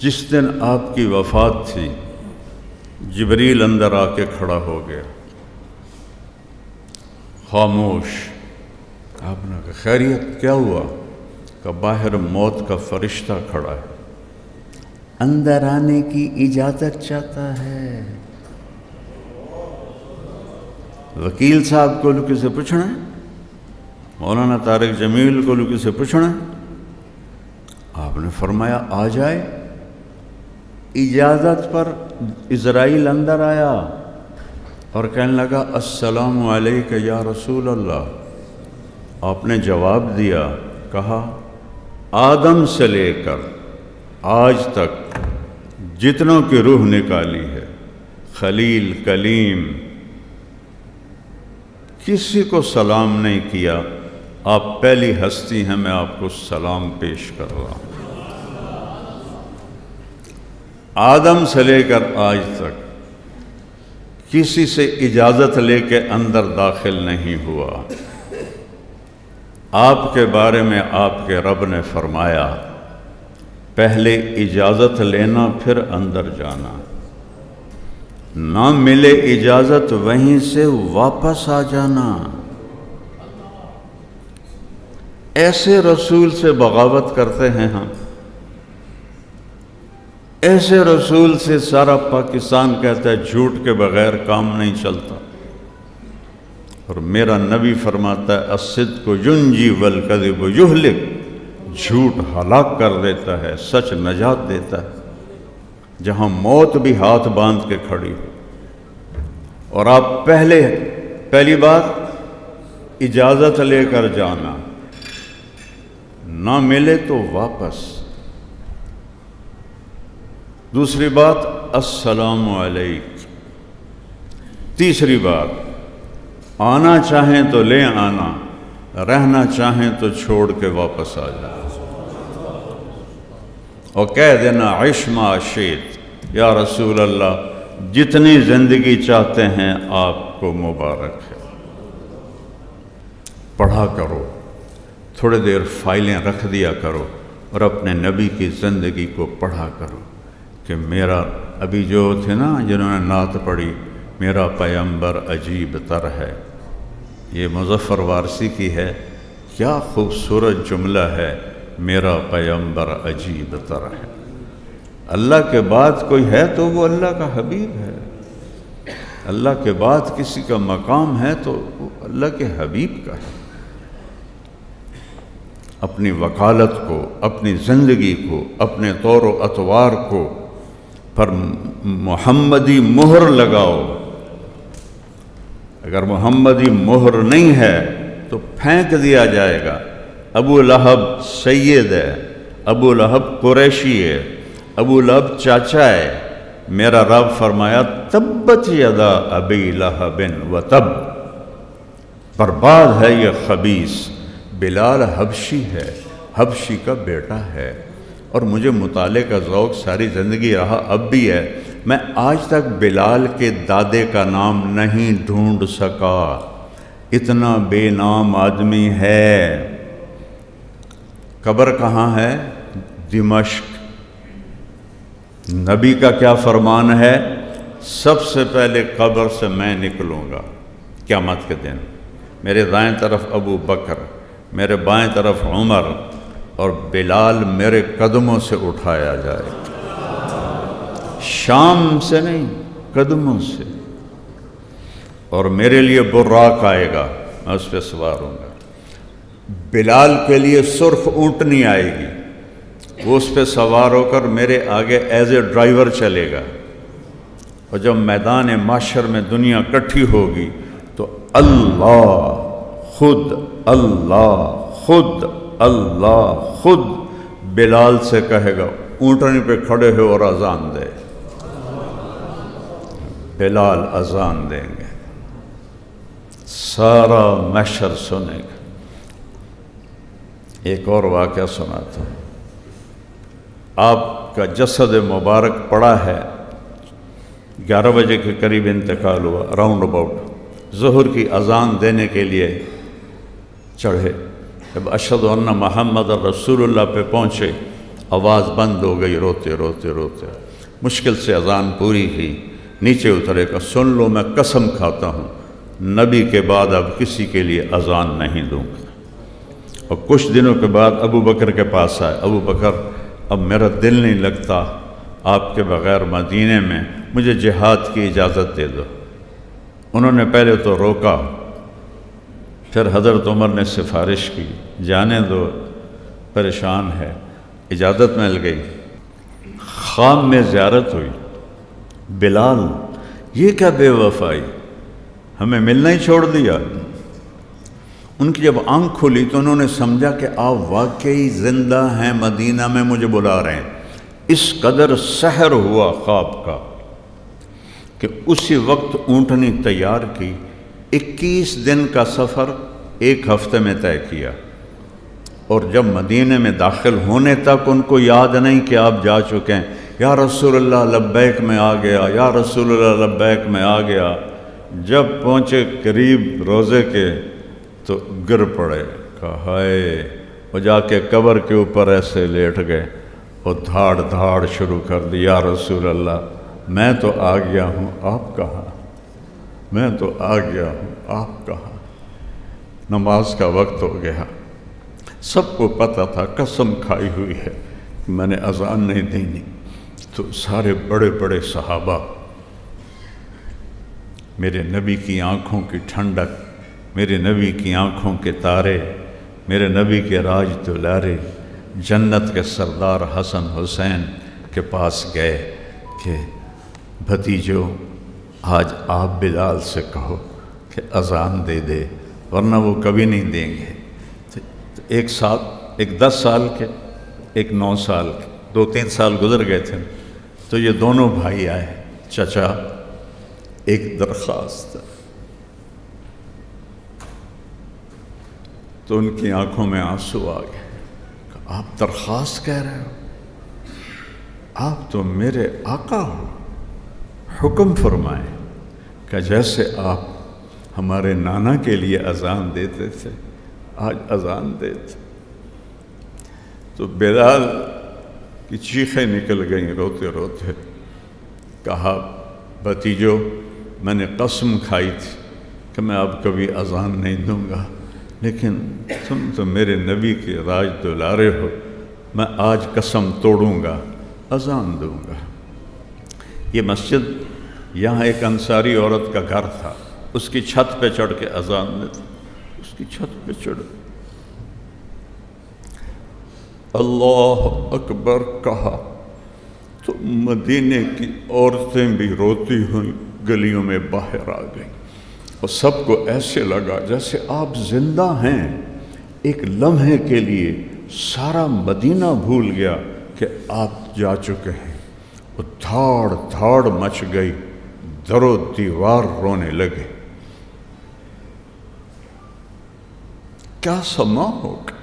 جس دن آپ کی وفات تھی جبریل اندر آ کے کھڑا ہو گیا، خاموش۔ آپ نے کہا خیریت کیا ہوا؟ کہ باہر موت کا فرشتہ کھڑا ہے، اندر آنے کی اجازت چاہتا ہے۔ وکیل صاحب کو کسی سے پوچھنا ہے، مولانا طارق جمیل کو کسی سے پوچھنا ہے؟ آپ نے فرمایا آ جائے۔ اجازت پر عزرائیل اندر آیا اور کہنے لگا السلام علیک یا رسول اللہ۔ آپ نے جواب دیا، کہا آدم سے لے کر آج تک جتنوں کی روح نکالی ہے، خلیل کلیم، کسی کو سلام نہیں کیا، آپ پہلی ہستی ہیں، میں آپ کو سلام پیش کر رہا ہوں۔ آدم سے لے کر آج تک کسی سے اجازت لے کے اندر داخل نہیں ہوا۔ آپ کے بارے میں آپ کے رب نے فرمایا پہلے اجازت لینا پھر اندر جانا، نہ ملے اجازت وہیں سے واپس آ جانا۔ ایسے رسول سے بغاوت کرتے ہیں ہم، ایسے رسول سے سارا پاکستان کہتا ہے جھوٹ کے بغیر کام نہیں چلتا، اور میرا نبی فرماتا ہے الصدق ینجی والکذب یہلک، جھوٹ ہلاک کر دیتا ہے، سچ نجات دیتا ہے۔ جہاں موت بھی ہاتھ باندھ کے کھڑی ہو، اور آپ پہلی بات اجازت لے کر جانا، نہ ملے تو واپس۔ دوسری بات السلام علیک۔ تیسری بات آنا چاہیں تو لے آنا، رہنا چاہیں تو چھوڑ کے واپس آ جائیں، اور کہہ دینا عش ما شئت، یا رسول اللہ جتنی زندگی چاہتے ہیں آپ کو مبارک ہے۔ پڑھا کرو، تھوڑی دیر فائلیں رکھ دیا کرو اور اپنے نبی کی زندگی کو پڑھا کرو کہ میرا، ابھی جو تھے نا جنہوں نے نعت پڑھی، میرا پیمبر عجیب تر ہے، یہ مظفر وارثی کی ہے۔ کیا خوبصورت جملہ ہے، میرا پیمبر عجیب تر ہے۔ اللہ کے بعد کوئی ہے تو وہ اللہ کا حبیب ہے، اللہ کے بعد کسی کا مقام ہے تو وہ اللہ کے حبیب کا ہے۔ اپنی وکالت کو، اپنی زندگی کو، اپنے طور و اطوار کو پر محمدی مہر لگاؤ۔ اگر محمدی مہر نہیں ہے تو پھینک دیا جائے گا۔ ابو لہب سید ہے، ابو لہب قریشی ہے، ابو لہب چاچا ہے۔ میرا رب فرمایا تبت یدا ابی لہب وتب، برباد ہے یہ خبیث۔ بلال حبشی ہے، حبشی کا بیٹا ہے، اور مجھے مطالعے کا ذوق ساری زندگی رہا، اب بھی ہے۔ میں آج تک بلال کے دادے کا نام نہیں ڈھونڈ سکا، اتنا بے نام آدمی ہے۔ قبر کہاں ہے؟ دمشق۔ نبی کا کیا فرمان ہے؟ سب سے پہلے قبر سے میں نکلوں گا قیامت کے دن، میرے دائیں طرف ابو بکر، میرے بائیں طرف عمر، اور بلال میرے قدموں سے اٹھایا جائے، شام سے نہیں، قدموں سے۔ اور میرے لیے براق آئے گا، میں اس پہ سوار ہوں گا۔ بلال کے لیے سرخ اونٹنی آئے گی، وہ اس پہ سوار ہو کر میرے آگے ایز اے ڈرائیور چلے گا، اور جب میدان محشر میں دنیا اکٹھی ہوگی تو اللہ خود، اللہ خود، اللہ خود بلال سے کہے گا اونٹنی پہ کھڑے ہو اور اذان دے۔ بلال اذان دیں گے، سارا محشر سنے گا۔ ایک اور واقعہ سناتا ہوں۔ آپ کا جسد مبارک پڑا ہے، 11 بجے کے قریب انتقال ہوا، راؤنڈ اباؤٹ ظہر کی اذان دینے کے لیے چڑھے۔ جب اشہد ان محمد رسول اللہ پہ پہنچے آواز بند ہو گئی، روتے روتے روتے مشکل سے اذان پوری کی، نیچے اترے کہ سن لو میں قسم کھاتا ہوں نبی کے بعد اب کسی کے لیے اذان نہیں دوں گا۔ اور کچھ دنوں کے بعد ابو بکر کے پاس آئے، ابو بکر اب میرا دل نہیں لگتا آپ کے بغیر مدینے میں، مجھے جہاد کی اجازت دے دو۔ انہوں نے پہلے تو روکا، پھر حضرت عمر نے سفارش کی، جانے دو پریشان ہے، اجازت مل گئی۔ خام میں زیارت ہوئی، بلال یہ کیا بے وفائی، ہمیں ملنا ہی چھوڑ دیا۔ ان کی جب آنکھ کھلی تو انہوں نے سمجھا کہ آپ واقعی زندہ ہیں، مدینہ میں مجھے بلا رہے ہیں۔ اس قدر سحر ہوا خواب کا کہ اسی وقت اونٹنی تیار کی، 21 دن کا سفر 1 ہفتے میں طے کیا، اور جب مدینے میں داخل ہونے تک ان کو یاد نہیں کہ آپ جا چکے ہیں۔ یا رسول اللہ لبیک میں آ گیا، یا رسول اللہ لبیک میں آ گیا۔ جب پہنچے قریب روزے کے تو گر پڑے، کہا ہائے، وہ جا کے قبر کے اوپر ایسے لیٹ گئے اور دھاڑ دھاڑ شروع کر دی، یا رسول اللہ میں تو آ گیا ہوں، آپ کہاں؟ میں تو آ گیا ہوں، آپ کہاں؟ نماز کا وقت ہو گیا، سب کو پتہ تھا، قسم کھائی ہوئی ہے کہ میں نے اذان نہیں دینی۔ تو سارے بڑے بڑے صحابہ، میرے نبی کی آنکھوں کی ٹھنڈک، میرے نبی کی آنکھوں کے تارے، میرے نبی کے راج دلارے، جنت کے سردار حسن حسین کے پاس گئے کہ بھتیجو آج آپ بلال سے کہو کہ اذان دے دے، ورنہ وہ کبھی نہیں دیں گے۔ ایک 10 سال کے، ایک 9 سال کے، 2-3 سال گزر گئے تھے، تو یہ دونوں بھائی آئے، چچا ایک درخواست ہے۔ تو ان کی آنکھوں میں آنسو آ گئے کہ آپ درخواست کہہ رہے ہو؟ آپ تو میرے آقا ہو، حکم فرمائیں کہ جیسے آپ ہمارے نانا کے لیے اذان دیتے تھے آج اذان دیتے۔ تو بلال کی چیخیں نکل گئیں روتے روتے، کہا بھتیجو میں نے قسم کھائی تھی کہ میں اب کبھی اذان نہیں دوں گا، لیکن تم تو میرے نبی کے راج دلارے ہو، میں آج قسم توڑوں گا، اذان دوں گا۔ یہ مسجد، یہاں ایک انصاری عورت کا گھر تھا، اس کی چھت پہ چڑھ کے اذان دیتے، اس کی چھت پہ چڑھ اللہ اکبر کہا تو مدینے کی عورتیں بھی روتی ہوئی گلیوں میں باہر آ گئیں، اور سب کو ایسے لگا جیسے آپ زندہ ہیں۔ ایک لمحے کے لیے سارا مدینہ بھول گیا کہ آپ جا چکے ہیں، وہ دھاڑ دھاڑ مچ گئی، در و دیوار رونے لگے۔ کیا سما ہوگا؟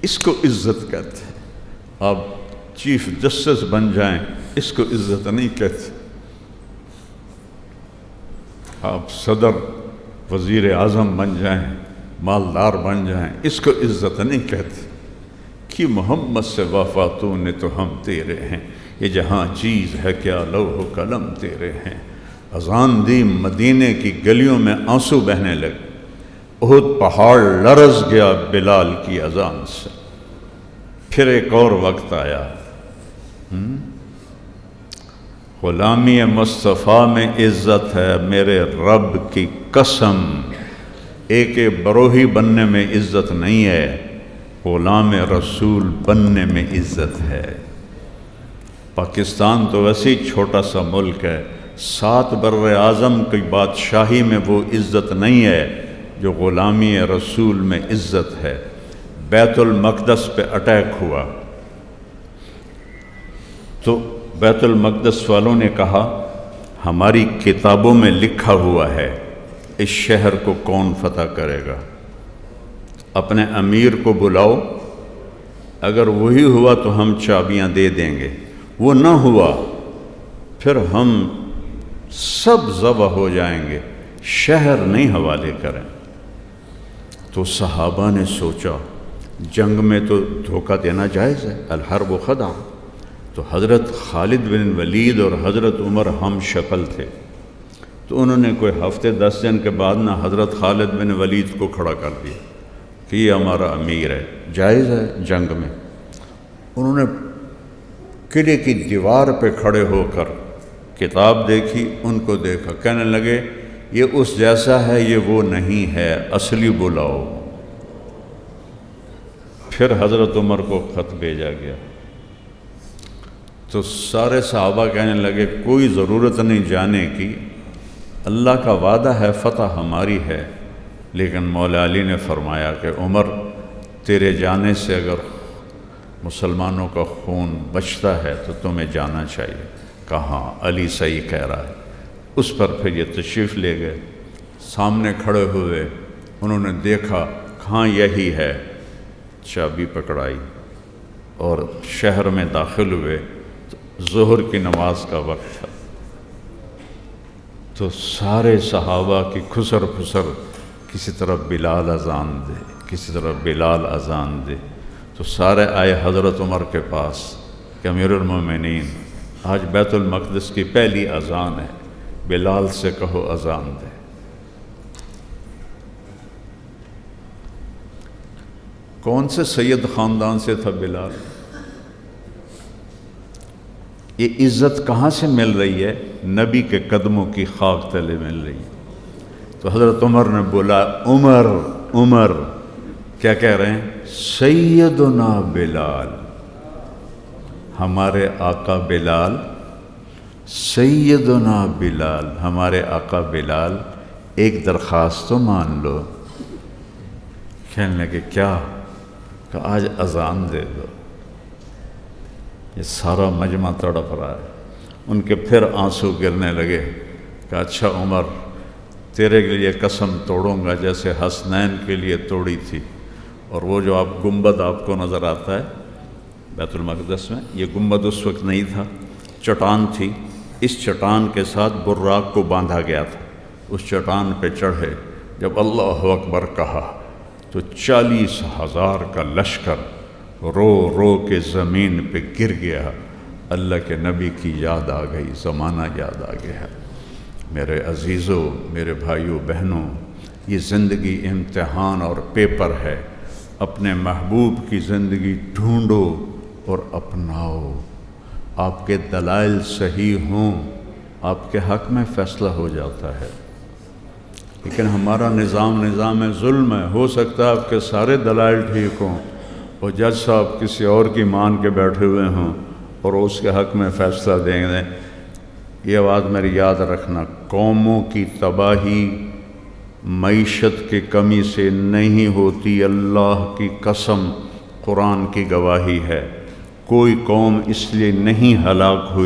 اس کو عزت کہتے ہیں۔ آپ چیف جسٹس بن جائیں، اس کو عزت نہیں کہتے۔ آپ صدر، وزیر اعظم بن جائیں، مالدار بن جائیں، اس کو عزت نہیں کہتے۔ کہ محمد سے وفاتوں نے تو ہم تیرے ہیں، یہ جہاں چیز ہے کیا لوح و قلم تیرے ہیں۔ اذان دی، مدینے کی گلیوں میں آنسو بہنے لگے، احد پہاڑ لرز گیا بلال کی اذان سے۔ پھر ایک اور وقت آیا، غلامی مصطفیٰ میں عزت ہے، میرے رب کی قسم، ایک بروہی بننے میں عزت نہیں ہے، غلام رسول بننے میں عزت ہے۔ پاکستان تو ویسے چھوٹا سا ملک ہے، 7 بر اعظم کی بادشاہی میں وہ عزت نہیں ہے جو غلامی رسول میں عزت ہے۔ بیت المقدس پہ اٹیک ہوا تو بیت المقدس والوں نے کہا ہماری کتابوں میں لکھا ہوا ہے اس شہر کو کون فتح کرے گا، اپنے امیر کو بلاؤ، اگر وہی ہوا تو ہم چابیاں دے دیں گے، وہ نہ ہوا پھر ہم سب ذبح ہو جائیں گے، شہر نہیں حوالے کریں۔ تو صحابہ نے سوچا جنگ میں تو دھوکہ دینا جائز ہے، الحرب خدع۔ تو حضرت خالد بن ولید اور حضرت عمر ہم شکل تھے، تو انہوں نے کوئی ہفتے 10 دن کے بعد نہ حضرت خالد بن ولید کو کھڑا کر دیا کہ یہ ہمارا امیر ہے، جائز ہے جنگ میں۔ انہوں نے قلعے کی دیوار پہ کھڑے ہو کر کتاب دیکھی، ان کو دیکھا، کہنے لگے یہ اس جیسا ہے، یہ وہ نہیں ہے، اصلی بلاؤ۔ پھر حضرت عمر کو خط بھیجا گیا، تو سارے صحابہ کہنے لگے کوئی ضرورت نہیں جانے کی، اللہ کا وعدہ ہے فتح ہماری ہے۔ لیکن مولا علی نے فرمایا کہ عمر تیرے جانے سے اگر مسلمانوں کا خون بچتا ہے تو تمہیں جانا چاہیے۔ کہا علی صحیح کہہ رہا ہے۔ اس پر پھر یہ تشریف لے گئے، سامنے کھڑے ہوئے، انہوں نے دیکھا کہاں یہی ہے، چابی پکڑائی اور شہر میں داخل ہوئے۔ ظہر کی نماز کا وقت تھا، تو سارے صحابہ کی خسر پھسر، کسی طرف بلال اذان دے، کسی طرف بلال اذان دے، تو سارے آئے حضرت عمر کے پاس کہ امیر المومنین آج بیت المقدس کی پہلی اذان ہے، بلال سے کہو اذان دے۔ کون سے سید خاندان سے تھا بلال؟ یہ عزت کہاں سے مل رہی ہے؟ نبی کے قدموں کی خاک تلے مل رہی ہے۔ تو حضرت عمر نے بولا عمر عمر، کیا کہہ رہے ہیں؟ سیدنا بلال، ہمارے آقا بلال، سیدنا بلال، ہمارے آقا بلال، ایک درخواست تو مان لو۔ کہنے لگے کیا؟ کہ آج اذان دے دو۔ یہ سارا مجمع تڑپ رہا ہے، ان کے پھر آنسو گرنے لگے کہ اچھا عمر، تیرے کے لیے قسم توڑوں گا جیسے حسنین کے لیے توڑی تھی۔ اور وہ جو آپ گنبد آپ کو نظر آتا ہے بیت المقدس میں، یہ گنبد اس وقت نہیں تھا، چٹان تھی، اس چٹان کے ساتھ براق کو باندھا گیا تھا۔ اس چٹان پہ چڑھے، جب اللہ اکبر کہا تو 40,000 کا لشکر رو رو کے زمین پہ گر گیا۔ اللہ کے نبی کی یاد آ گئی، زمانہ یاد آ گیا۔ میرے عزیزوں، میرے بھائیوں بہنوں، یہ زندگی امتحان اور پیپر ہے۔ اپنے محبوب کی زندگی ڈھونڈو اور اپناؤ۔ آپ کے دلائل صحیح ہوں، آپ کے حق میں فیصلہ ہو جاتا ہے۔ لیکن ہمارا نظام ظلم ہے۔ ہو سکتا ہے آپ کے سارے دلائل ٹھیک ہوں اور جج صاحب کسی اور کی مان کے بیٹھے ہوئے ہوں اور اس کے حق میں فیصلہ دیں گے۔ یہ بات میری یاد رکھنا، قوموں کی تباہی معیشت کی کمی سے نہیں ہوتی، اللہ کی قسم، قرآن کی گواہی ہے۔ کوئی قوم اس لیے نہیں ہلاک ہوئی